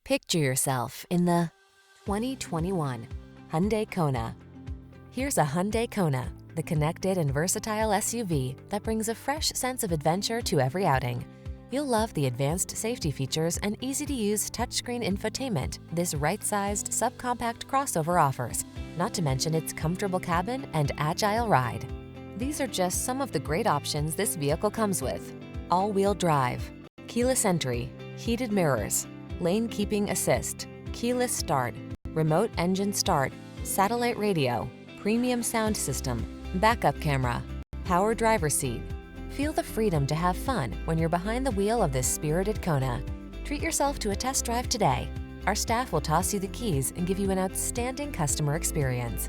Picture yourself in the 2021 Hyundai Kona. Here's a Hyundai Kona, the connected and versatile SUV that brings a fresh sense of adventure to every outing. You'll love the advanced safety features and easy-to-use touchscreen infotainment this right-sized, subcompact crossover offers, not to mention its comfortable cabin and agile ride. These are just some of the great options this vehicle comes with: all-wheel drive, keyless entry, heated mirrors, lane keeping assist, keyless start, remote engine start, satellite radio, premium sound system, backup camera, power driver seat. Feel the freedom to have fun when you're behind the wheel of this spirited Kona. Treat yourself to a test drive today. Our staff will toss you the keys and give you an outstanding customer experience.